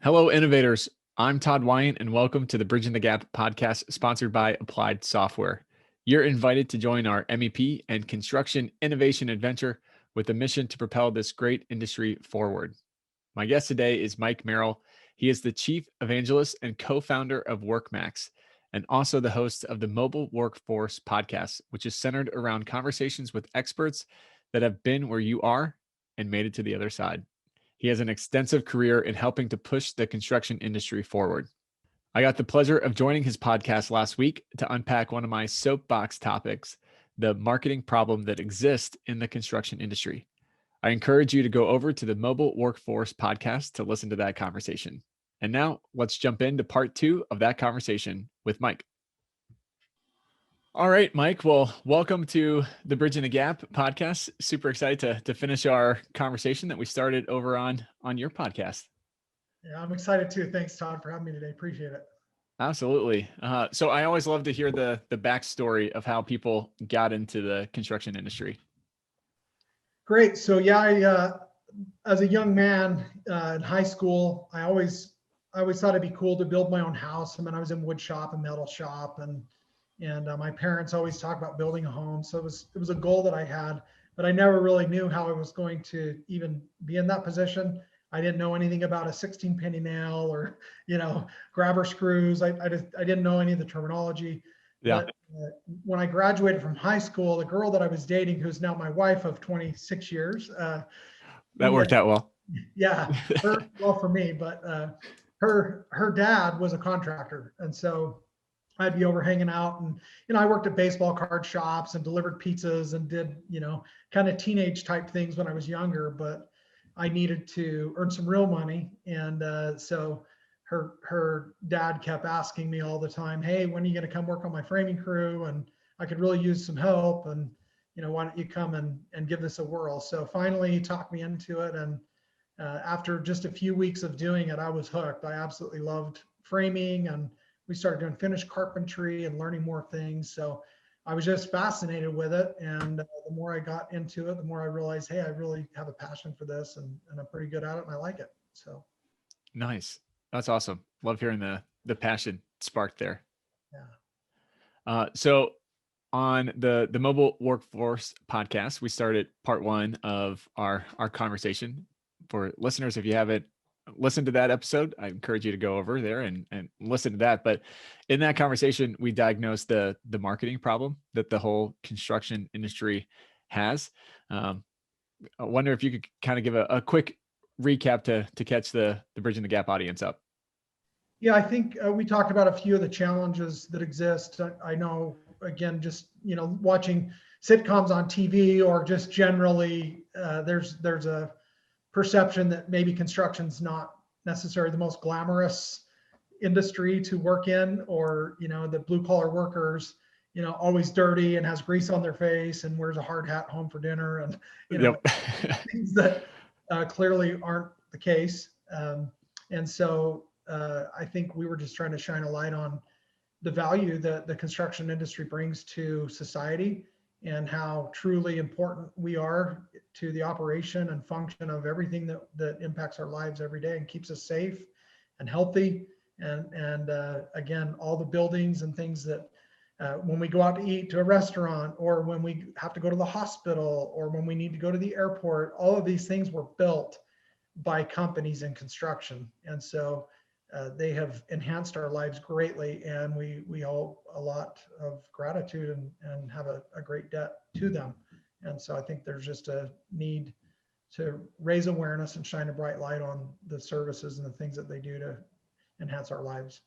Hello, innovators. I'm Todd Weyandt, and welcome to the Bridging the Gap podcast sponsored by Applied Software. You're invited to join our MEP and construction innovation adventure with a mission to propel this great industry forward. My guest today is Mike Merrill. He is the chief evangelist and co-founder of WorkMax, and also the host of the Mobile Workforce podcast, which is centered around conversations with experts that have been where you are and made it to the other side. He has an extensive career in helping to push the construction industry forward. I got the pleasure of joining his podcast last week to unpack one of my soapbox topics, the marketing problem that exists in the construction industry. I encourage you to go over to the Mobile Workforce podcast to listen to that conversation. And now let's jump into part 2 of that conversation with Mike. All right, Mike. Well, welcome to the Bridging the Gap podcast. Super excited to finish our conversation that we started over on your podcast. Yeah, I'm excited too. Thanks, Todd, for having me today. Appreciate it. Absolutely. So I always love to hear the backstory of how people got into the construction industry. Great. So yeah, as a young man in high school, I always thought it'd be cool to build my own house. I mean, I was in wood shop and metal shop, and my parents always talked about building a home. So it was a goal that I had, but I never really knew how I was going to even be in that position. I didn't know anything about a 16 penny nail or, grabber screws. I didn't know any of the terminology. Yeah. But when I graduated from high school, the girl that I was dating, who's now my wife of 26 years, that worked out well. Yeah, well for me, but her dad was a contractor, and so I'd be over hanging out, and I worked at baseball card shops and delivered pizzas and did kind of teenage type things when I was younger, but I needed to earn some real money, and so her dad kept asking me all the time, "Hey, when are you going to come work on my framing crew? And I could really use some help, and why don't you come and give this a whirl?" So finally, he talked me into it, and after just a few weeks of doing it, I was hooked. I absolutely loved framing, and we started doing finished carpentry and learning more things. So I was just fascinated with it. And the more I got into it, the more I realized, hey, I really have a passion for this, and I'm pretty good at it, and I like it. So Nice. That's awesome. Love hearing the passion sparked there. Yeah. So on the Mobile Workforce podcast, we started part 1 of our conversation. For listeners, if you haven't listened to that episode, I encourage you to go over there and listen to that. But in that conversation, we diagnosed the marketing problem that the whole construction industry has. I wonder if you could kind of give a quick recap to catch the Bridging the Gap audience up. Yeah, I think we talked about a few of the challenges that exist. I know, again, just watching sitcoms on TV, or just generally, there's a perception that maybe construction's not necessarily the most glamorous industry to work in, or the blue collar workers, always dirty and has grease on their face and wears a hard hat home for dinner, and Yep. things that clearly aren't the case. And so I think we were just trying to shine a light on the value that the construction industry brings to society, and how truly important we are to the operation and function of everything that impacts our lives every day and keeps us safe and healthy. And again, all the buildings and things that when we go out to eat to a restaurant, or when we have to go to the hospital, or when we need to go to the airport, all of these things were built by companies in construction. And so they have enhanced our lives greatly, and we owe a lot of gratitude and have a great debt to them. And so I think there's just a need to raise awareness and shine a bright light on the services and the things that they do to enhance our lives.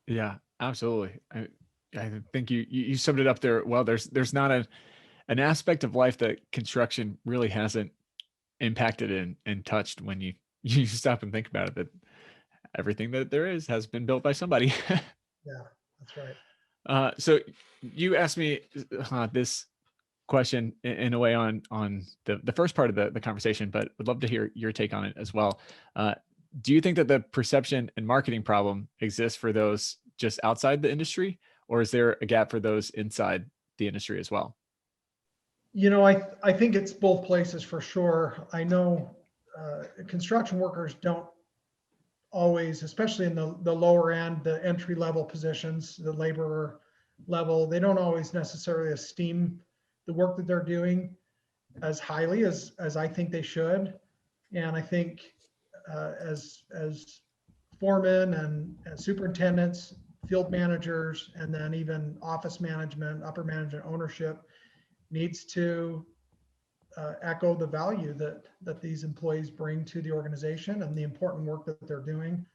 Yeah, absolutely. I think you summed it up there well. There's not an aspect of life that construction really hasn't impacted and touched when you stop and think about it, that everything that there is has been built by somebody. Yeah, that's right. So you asked me this question in a way on the first part of the conversation, but would love to hear your take on it as well. Do you think that the perception and marketing problem exists for those just outside the industry, or is there a gap for those inside the industry as well? I think it's both places for sure. I know construction workers don't always, especially in the lower end, the entry level positions, the laborer level, they don't always necessarily esteem the work that they're doing as highly as I think they should. And I think as foremen and superintendents, field managers, and then even office management, upper management ownership needs to echo the value that these employees bring to the organization and the important work that they're doing.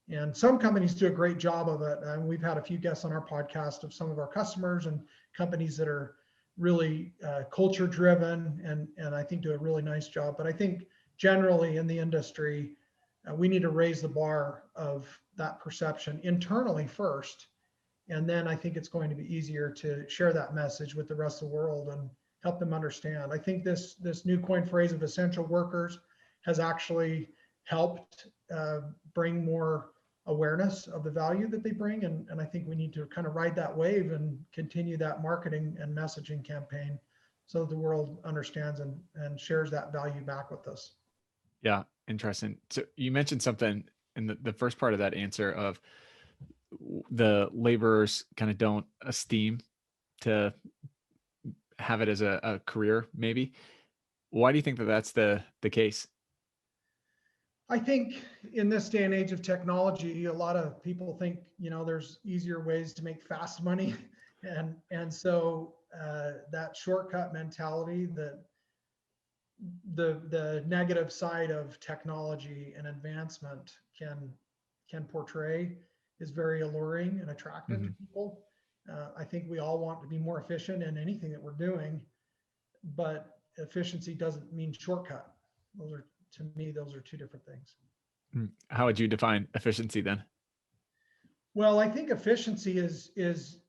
And some companies do a great job of it. And we've had a few guests on our podcast of some of our customers and companies that are really culture driven and I think do a really nice job. But I think generally in the industry, we need to raise the bar of that perception internally first. And then I think it's going to be easier to share that message with the rest of the world and help them understand. I think this new coin phrase of essential workers has actually helped bring more awareness of the value that they bring. And I think we need to kind of ride that wave and continue that marketing and messaging campaign so that the world understands and shares that value back with us. Yeah, interesting. So you mentioned something in the first part of that answer of the laborers kind of don't esteem to have it as a career, maybe. Why do you think that that's the case? I think in this day and age of technology, a lot of people think, there's easier ways to make fast money. And so that shortcut mentality, that the negative side of technology and advancement can portray is very alluring and attractive to people. I think we all want to be more efficient in anything that we're doing, but efficiency doesn't mean shortcut. To me, those are two different things. How would you define efficiency then? Well, I think efficiency is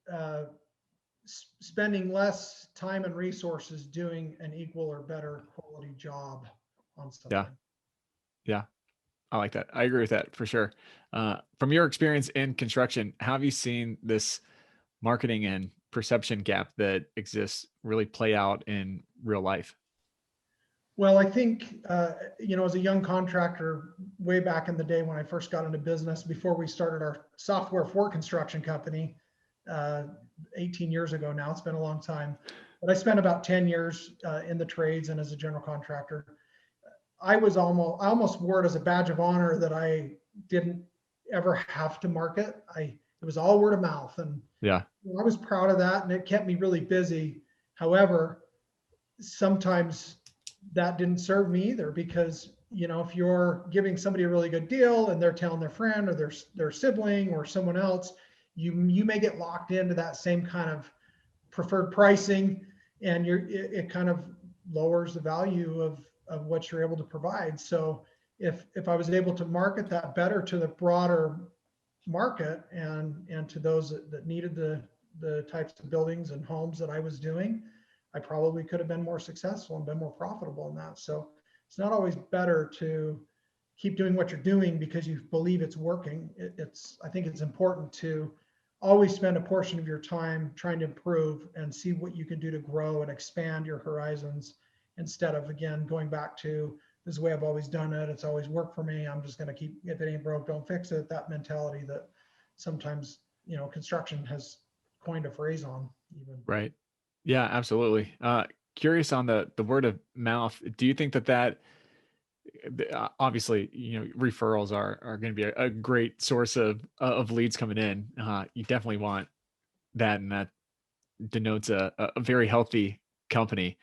spending less time and resources doing an equal or better quality job on something. Yeah. I like that. I agree with that for sure. From your experience in construction, how have you seen this marketing and perception gap that exists really play out in real life? Well, I think, as a young contractor, way back in the day when I first got into business, before we started our software for construction company, 18 years ago now, it's been a long time, but I spent about 10 years in the trades and as a general contractor. I almost wore it as a badge of honor that I didn't ever have to market. It was all word of mouth, and yeah, I was proud of that, and it kept me really busy. However, sometimes that didn't serve me either, because if you're giving somebody a really good deal and they're telling their friend or their sibling or someone else, you may get locked into that same kind of preferred pricing, and it kind of lowers the value of what you're able to provide. So if I was able to market that better to the broader market and to those that needed the types of buildings and homes that I was doing, I probably could have been more successful and been more profitable in that. So it's not always better to keep doing what you're doing because you believe it's working. I think it's important to always spend a portion of your time trying to improve and see what you can do to grow and expand your horizons, instead of, again, going back to this is the way I've always done it. It's always worked for me. I'm just going to keep, if it ain't broke, don't fix it. That mentality that sometimes, construction has coined a phrase on even. Right. Yeah, absolutely. Curious on the word of mouth. Do you think that obviously, referrals are going to be a great source of leads coming in. You definitely want that, and that denotes a very healthy company.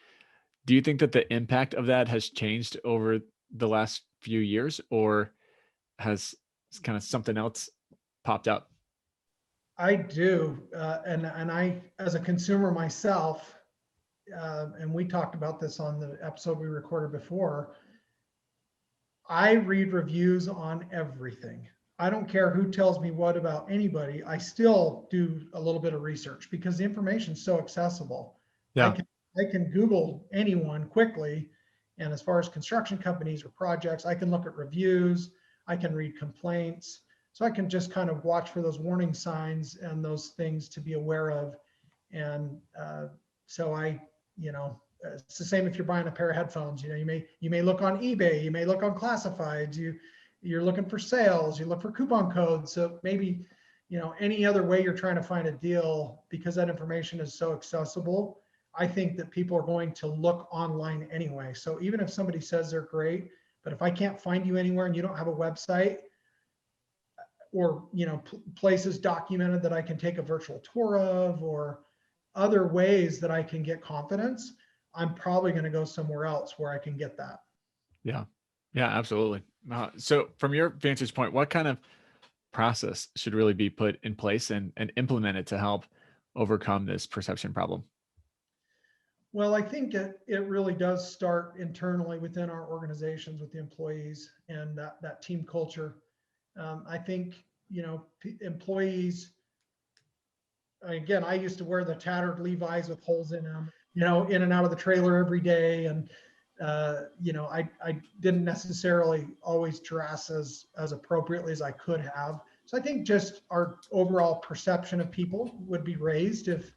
Do you think that the impact of that has changed over the last few years, or has kind of something else popped up? I do, and I, as a consumer myself, and we talked about this on the episode we recorded before, I read reviews on everything. I don't care who tells me what about anybody. I still do a little bit of research because the information is so accessible. Yeah. I can Google anyone quickly. And as far as construction companies or projects, I can look at reviews, I can read complaints. So I can just kind of watch for those warning signs and those things to be aware of. And so it's the same if you're buying a pair of headphones. You may look on eBay, you may look on classifieds. you're looking for sales, you look for coupon codes. So maybe, any other way you're trying to find a deal, because that information is so accessible, I think that people are going to look online anyway. So even if somebody says they're great, but if I can't find you anywhere and you don't have a website or, places documented that I can take a virtual tour of, or other ways that I can get confidence, I'm probably going to go somewhere else where I can get that. Yeah. Yeah, absolutely. So from your vantage point, what kind of process should really be put in place and implemented to help overcome this perception problem? Well, I think it really does start internally within our organizations with the employees and that team culture. I think, employees, again, I used to wear the tattered Levi's with holes in them, in and out of the trailer every day. And, I didn't necessarily always dress as appropriately as I could have. So I think just our overall perception of people would be raised if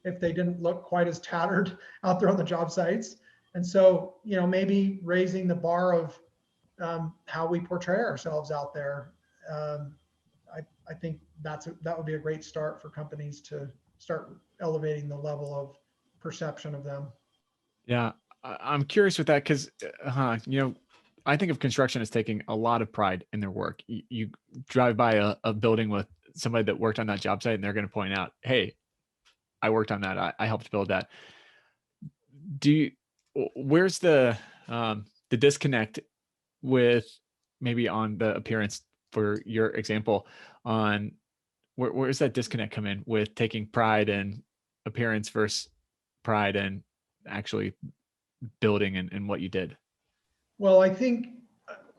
they didn't look quite as tattered out there on the job sites. And so, maybe raising the bar of how we portray ourselves out there. Um, I think that would be a great start for companies to start elevating the level of perception of them. Yeah, I'm curious with that because, I think of construction as taking a lot of pride in their work. You drive by a building with somebody that worked on that job site, and they're going to point out, "Hey, I worked on that. I helped build that." Do you, where's the disconnect with maybe on the appearance for your example on where's that disconnect come in with taking pride in appearance versus pride and actually building and what you did? Well, I think,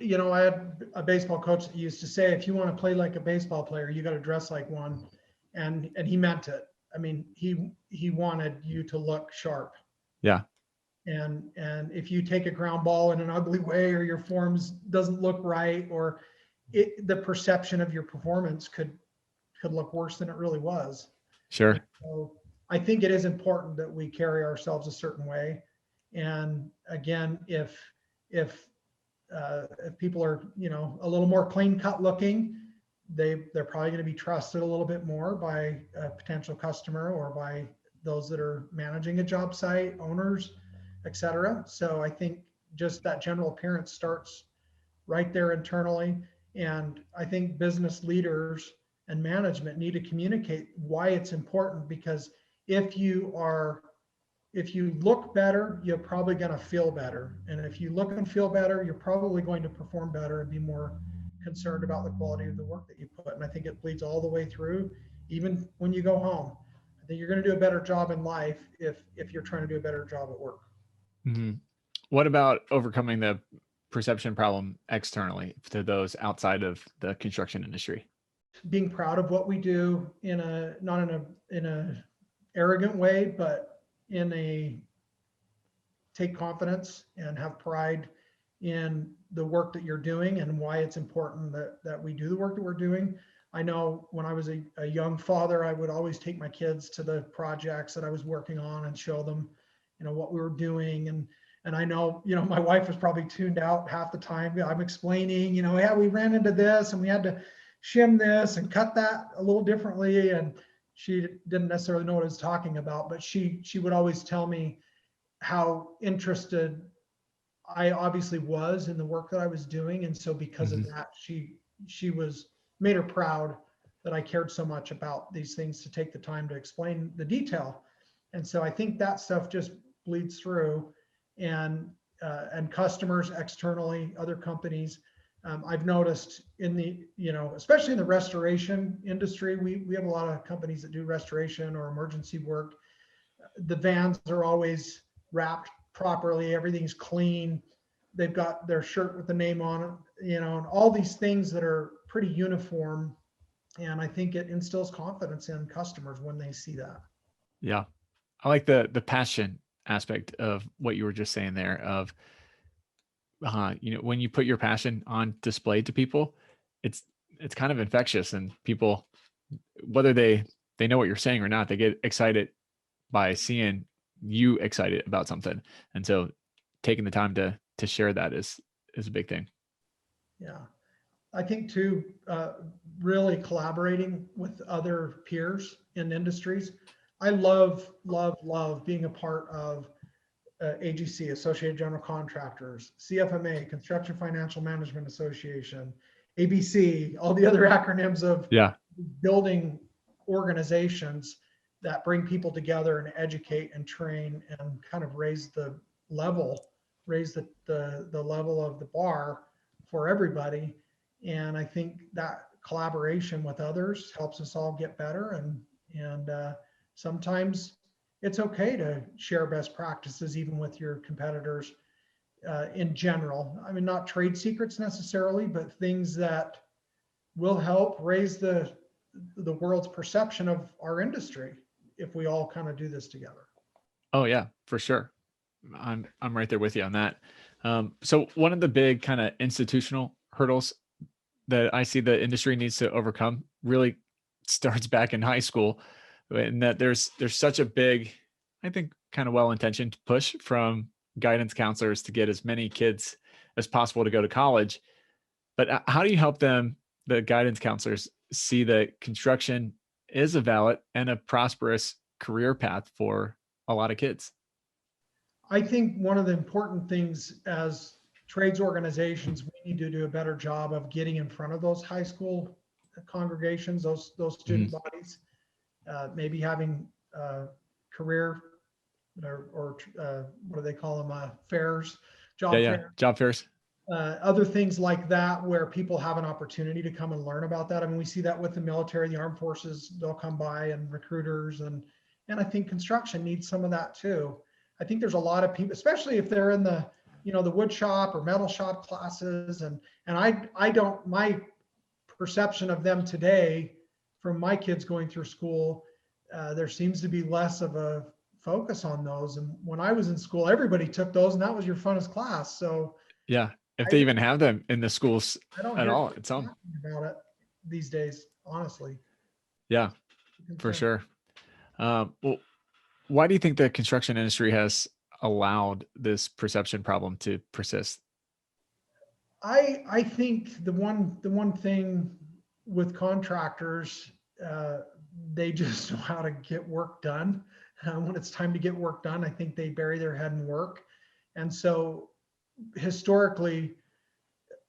I had a baseball coach that used to say, if you want to play like a baseball player, you got to dress like one. And he meant it. I mean, he wanted you to look sharp. Yeah, And if you take a ground ball in an ugly way, or your forms doesn't look right, or the perception of your performance could look worse than it really was. And sure. so I think it is important that we carry ourselves a certain way. And again, if people are, a little more clean cut looking, they're probably going to be trusted a little bit more by a potential customer or by those that are managing a job site, owners, etc. So I think just that general appearance starts right there internally. And I think business leaders and management need to communicate why it's important, because if you look better, you're probably going to feel better. And if you look and feel better, you're probably going to perform better and be more concerned about the quality of the work that you put. And I think it bleeds all the way through, even when you go home. I think you're going to do a better job in life if you're trying to do a better job at work. Hmm. What about overcoming the perception problem externally to those outside of the construction industry? Being proud of what we do not in a arrogant way, but in a take confidence and have pride in the work that you're doing and why it's important that we do the work that we're doing. I know when I was a young father, I would always take my kids to the projects that I was working on and show them, what we were doing. And I know, my wife was probably tuned out half the time. I'm explaining, yeah, we ran into this and we had to shim this and cut that a little differently. And she didn't necessarily know what I was talking about, but she would always tell me how interested I obviously was in the work that I was doing. And so because of that, she was made her proud that I cared so much about these things to take the time to explain the detail. And so I think that stuff just bleeds through, and customers externally, other companies. I've noticed in the, especially in the restoration industry, we have a lot of companies that do restoration or emergency work. The vans are always wrapped properly, everything's clean, they've got their shirt with the name on it, and all these things that are pretty uniform. And I think it instills confidence in customers when they see that. Yeah. I like the passion aspect of what you were just saying there of, when you put your passion on display to people, it's kind of infectious, and people, whether they know what you're saying or not, they get excited by seeing you excited about something. And so taking the time to share that is a big thing. Yeah. I think too, really collaborating with other peers in industries. I love, love, love being a part of AGC, Associated General Contractors, CFMA, Construction Financial Management Association, ABC, all the other acronyms of Yeah. building organizations that bring people together and educate and train and kind of raise the level, raise the level of the bar for everybody. And I think that collaboration with others helps us all get better. And sometimes it's okay to share best practices even with your competitors in general. I mean, not trade secrets necessarily, but things that will help raise the world's perception of our industry if we all kind of do this together. Oh yeah, for sure. I'm right there with you on that. So one of the big kind of institutional hurdles that I see the industry needs to overcome really starts back in high school, and that there's such a big, I think, kind of well-intentioned push from guidance counselors to get as many kids as possible to go to college. But how do you help them, the guidance counselors, see that construction is a valid and a prosperous career path for a lot of kids? I think one of the important things as trades organizations, we need to do a better job of getting in front of those high school congregations, those student Mhm. bodies, maybe having career or what do they call them, fairs, Yeah, job yeah. fairs, Job fairs. other things like that, where people have an opportunity to come and learn about that. I mean, we see that with the military, the armed forces, they'll come by, and recruiters, and I think construction needs some of that too. I think there's a lot of people, especially if they're in the, the wood shop or metal shop classes, and I don't, my perception of them today from my kids going through school, there seems to be less of a focus on those. And when I was in school, everybody took those, and that was your funnest class. So Yeah. If I they don't, even have them in the schools I don't at hear all, kids it's some. talking about it these days, honestly. Yeah, for Concern. sure. Well, why do you think the construction industry has allowed this perception problem to persist? I think the one thing with contractors, uh, they just know how to get work done. When it's time to get work done, I think they bury their head in work. And so historically,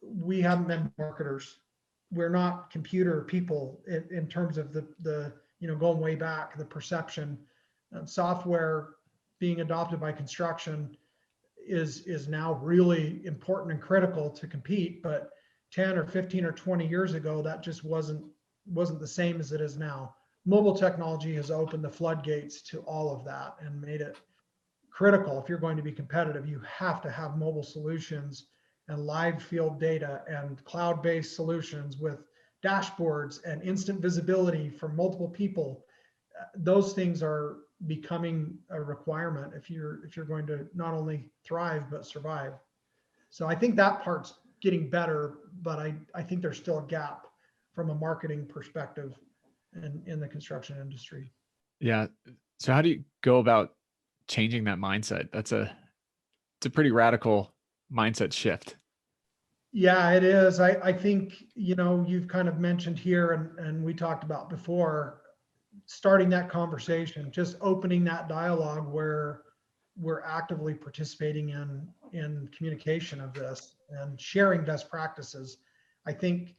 we haven't been marketers. We're not computer people in terms of the going way back, the perception. Software being adopted by construction is now really important and critical to compete. But 10 or 15 or 20 years ago, that just wasn't the same as it is now. Mobile technology has opened the floodgates to all of that and made it critical. If you're going to be competitive, you have to have mobile solutions and live field data and cloud-based solutions with dashboards and instant visibility from multiple people. Those things are becoming a requirement if you're going to not only thrive but survive. So I think that part's getting better, but I think there's still a gap from a marketing perspective in the construction industry. Yeah. So how do you go about changing that mindset? It's a pretty radical mindset shift. Yeah, it is. I think, you've kind of mentioned here, and we talked about before, starting that conversation, just opening that dialogue where we're actively participating in communication of this and sharing best practices. I think,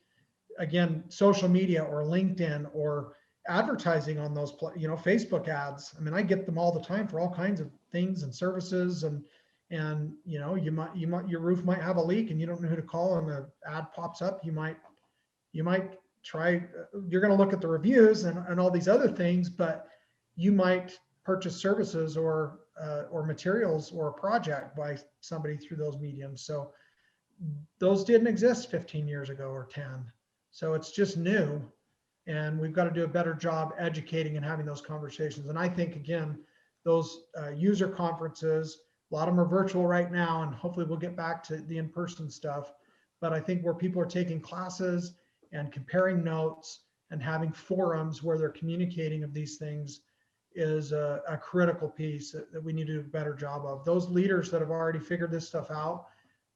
again, social media or LinkedIn or advertising on those, Facebook ads. I mean, I get them all the time for all kinds of things and services, and your roof might have a leak and you don't know who to call, and the ad pops up. You might try, you're going to look at the reviews and all these other things, but you might purchase services or materials or a project by somebody through those mediums. So those didn't exist 15 years ago or 10. So it's just new. And we've got to do a better job educating and having those conversations. And I think, again, those user conferences, a lot of them are virtual right now, and hopefully we'll get back to the in-person stuff. But I think where people are taking classes and comparing notes and having forums where they're communicating of these things is a critical piece that we need to do a better job of. Those leaders that have already figured this stuff out,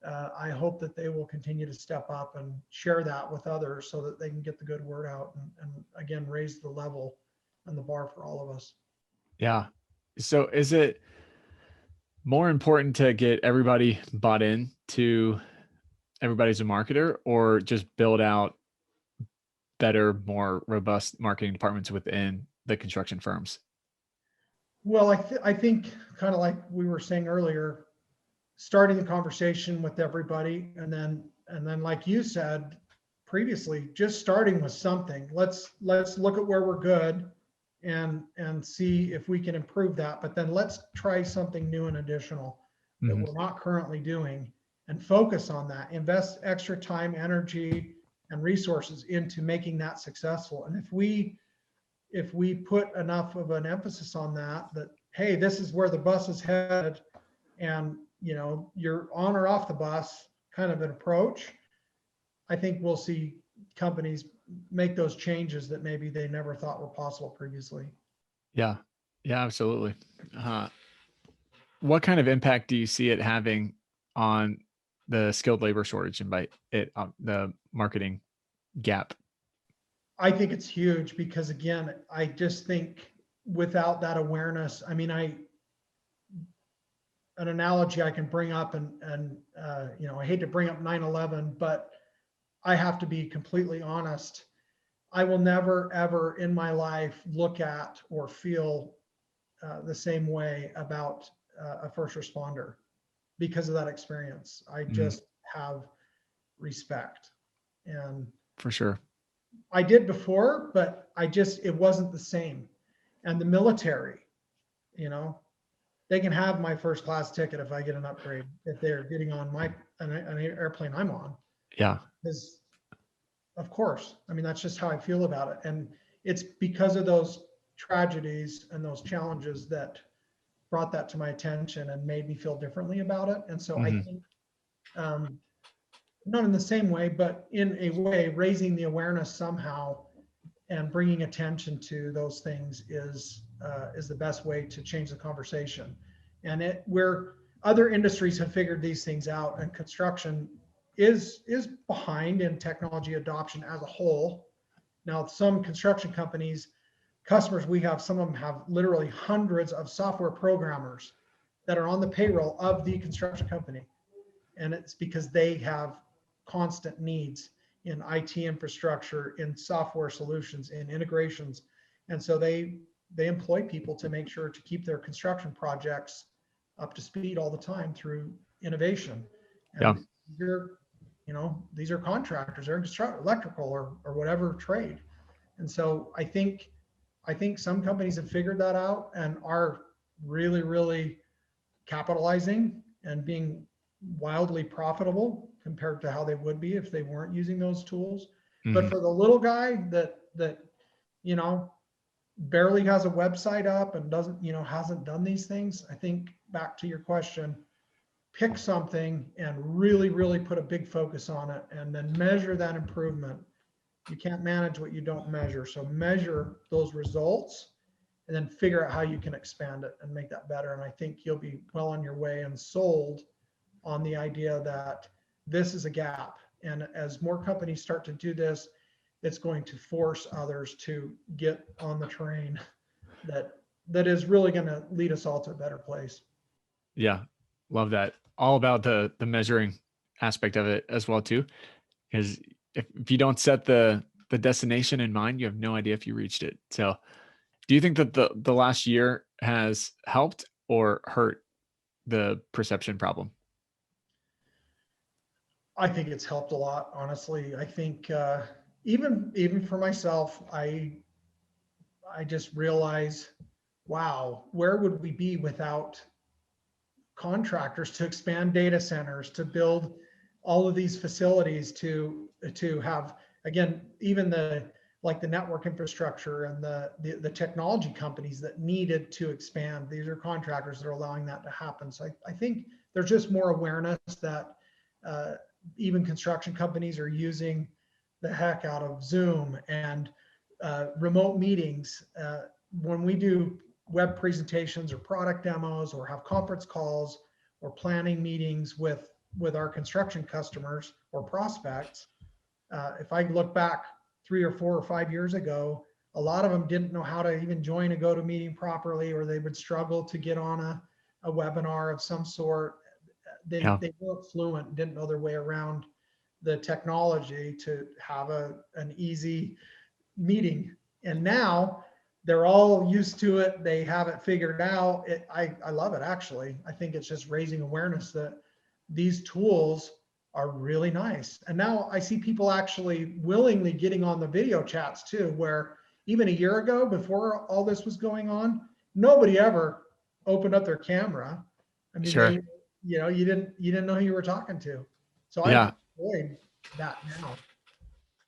I hope that they will continue to step up and share that with others so that they can get the good word out and again, raise the level and the bar for all of us. Yeah. So is it more important to get everybody bought in to everybody's a marketer, or just build out better, more robust marketing departments within the construction firms? Well, I think kind of like we were saying earlier, starting the conversation with everybody, and then like you said previously, just starting with something. Let's look at where we're good and see if we can improve that. But then let's try something new and additional that Mhm. we're not currently doing and focus on that. Invest extra time, energy, and resources into making that successful. And if we put enough of an emphasis on that, hey, this is where the bus is headed, and you're on or off the bus kind of an approach, I think we'll see companies make those changes that maybe they never thought were possible previously. Yeah. Yeah, absolutely. Uh, what kind of impact do you see it having on the skilled labor shortage and by it, the marketing gap? I think it's huge because again, I just think without that awareness, I mean, an analogy I can bring up, and I hate to bring up 9/11, but I have to be completely honest. I will never, ever in my life look at or feel the same way about a first responder because of that experience. I Mm, just have respect. And for sure. I did before, but it wasn't the same. And the military, you know, they can have my first class ticket if I get an upgrade, if they're getting on an airplane I'm on. Yeah. Because of course, I mean, that's just how I feel about it. And it's because of those tragedies and those challenges that brought that to my attention and made me feel differently about it. And so I Hmm. think, not in the same way, but in a way, raising the awareness somehow and bringing attention to those things is the best way to change the conversation. And where other industries have figured these things out, and construction is behind in technology adoption as a whole. Now, some construction companies, customers we have, some of them have literally hundreds of software programmers that are on the payroll of the construction company. And it's because they have constant needs in IT infrastructure, in software solutions, in integrations. And so they employ people to make sure to keep their construction projects up to speed all the time through innovation. Yeah. And these are contractors, they're in electrical or whatever trade. And so I think some companies have figured that out and are really, really capitalizing and being wildly profitable compared to how they would be if they weren't using those tools. But Hmm. for the little guy that you know barely has a website up and doesn't hasn't done these things, I think back to your question, pick something and really, really put a big focus on it and then measure that improvement. You can't manage what you don't measure. So measure those results and then figure out how you can expand it and make that better. And I think you'll be well on your way and sold on the idea that this is a gap. And as more companies start to do this, it's going to force others to get on the train that is really going to lead us all to a better place. Yeah. Love that. All about the measuring aspect of it as well too. Because if you don't set the destination in mind, you have no idea if you reached it. So do you think that the last year has helped or hurt the perception problem? I think it's helped a lot, honestly. I think even for myself, I just realize, wow, where would we be without contractors to expand data centers, to build all of these facilities, to have, again, even the network infrastructure and the technology companies that needed to expand. These are contractors that are allowing that to happen. So I think there's just more awareness that even construction companies are using the heck out of Zoom and remote meetings. When we do web presentations or product demos or have conference calls or planning meetings with with our construction customers or prospects. If I look back 3 or 4 or 5 years ago, a lot of them didn't know how to even join a GoToMeeting properly, or they would struggle to get on a webinar of some sort. They weren't fluent, didn't know their way around the technology to have an easy meeting. And now they're all used to it. They have it figured out. I love it, actually. I think it's just raising awareness that these tools are really nice. And now I see people actually willingly getting on the video chats too, where even a year ago, before all this was going on, nobody ever opened up their camera. I mean, Sure. you didn't know who you were talking to. So Yeah. I enjoy that now.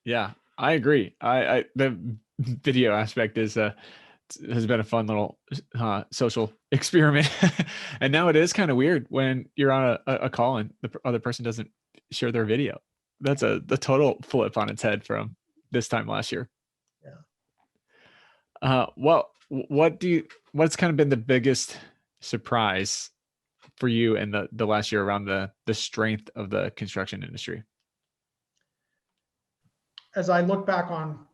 Yeah, I agree. The video aspect has been a fun little social experiment. And now it is kind of weird when you're on a call and the other person doesn't share their video. That's the total flip on its head from this time last year. Yeah. Well, what's kind of been the biggest surprise for you in the last year around the strength of the construction industry? As I look back on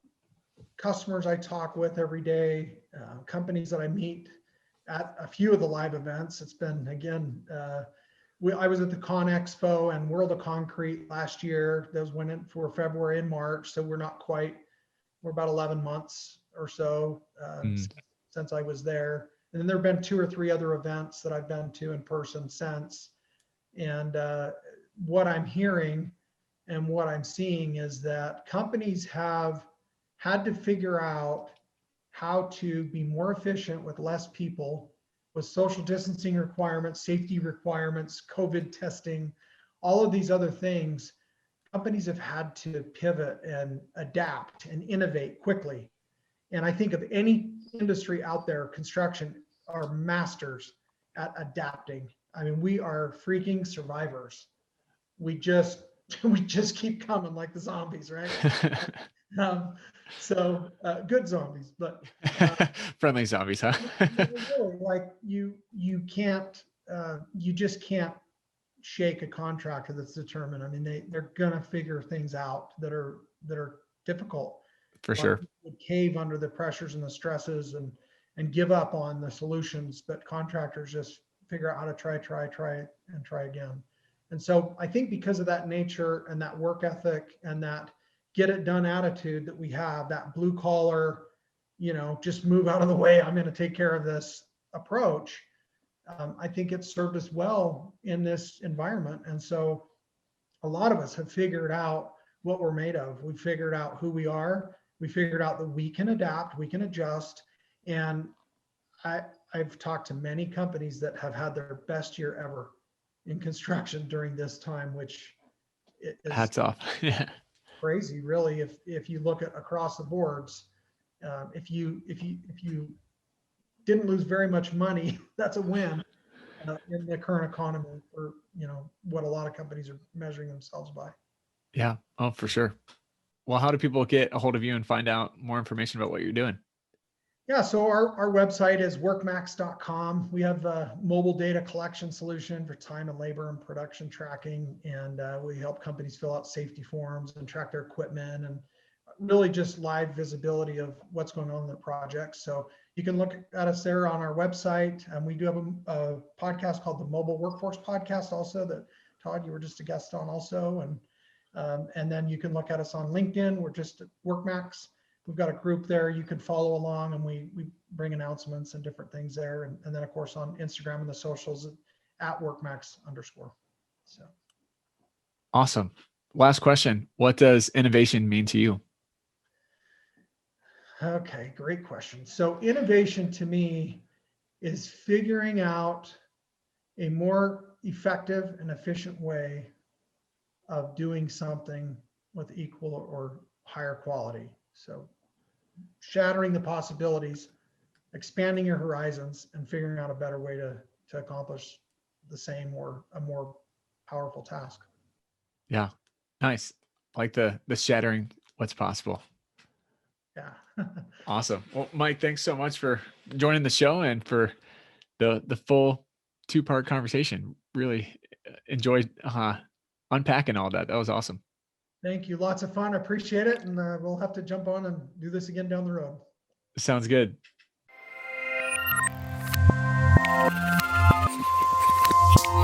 customers I talk with every day, companies that I meet at a few of the live events, it's been, again, I was at the Con Expo and World of Concrete last year. Those went in for February and March. So we're about 11 months or so since I was there. And then there have been 2 or 3 other events that I've been to in person since. And what I'm hearing and what I'm seeing is that companies have had to figure out how to be more efficient with less people, with social distancing requirements, safety requirements, COVID testing, all of these other things. Companies have had to pivot and adapt and innovate quickly. And I think of any industry out there, construction are masters at adapting. I mean, we are freaking survivors. We just keep coming like the zombies, right? Good zombies, but friendly zombies, huh? Really, like you just can't shake a contractor that's determined. I mean, they're gonna figure things out that are difficult. For sure. Would cave under the pressures and the stresses and give up on the solutions, but contractors just figure out how to try again. And so I think because of that nature and that work ethic and that get it done attitude that we have, that blue collar, just move out of the way, I'm going to take care of this approach. I think it's served us well in this environment. And so a lot of us have figured out what we're made of. We figured out who we are. We figured out that we can adapt, we can adjust. And I've talked to many companies that have had their best year ever in construction during this time, which is hats off. Yeah. Crazy, really. If you look at across the boards, if you didn't lose very much money, that's a win in the current economy for what a lot of companies are measuring themselves by. Yeah. Oh, for sure. Well, how do people get a hold of you and find out more information about what you're doing? Yeah, so our website is workmax.com. We have a mobile data collection solution for time and labor and production tracking. And we help companies fill out safety forms and track their equipment and really just live visibility of what's going on in their projects. So you can look at us there on our website. And we do have a podcast called the Mobile Workforce Podcast also that Todd, you were just a guest on also. And then you can look at us on LinkedIn. We're just at WorkMax. We've got a group there you can follow along, and we bring announcements and different things there. And then of course on Instagram and the socials at @workmax_. So. Awesome. Last question. What does innovation mean to you? Okay, great question. So innovation to me is figuring out a more effective and efficient way of doing something with equal or higher quality. So shattering the possibilities, expanding your horizons, and figuring out a better way to accomplish the same or a more powerful task. Yeah. Nice. Like the shattering what's possible. Yeah. Awesome. Well, Mike, thanks so much for joining the show and for the full 2-part conversation. Really enjoyed unpacking all that. That was awesome. Thank you. Lots of fun. I appreciate it. And we'll have to jump on and do this again down the road. Sounds good.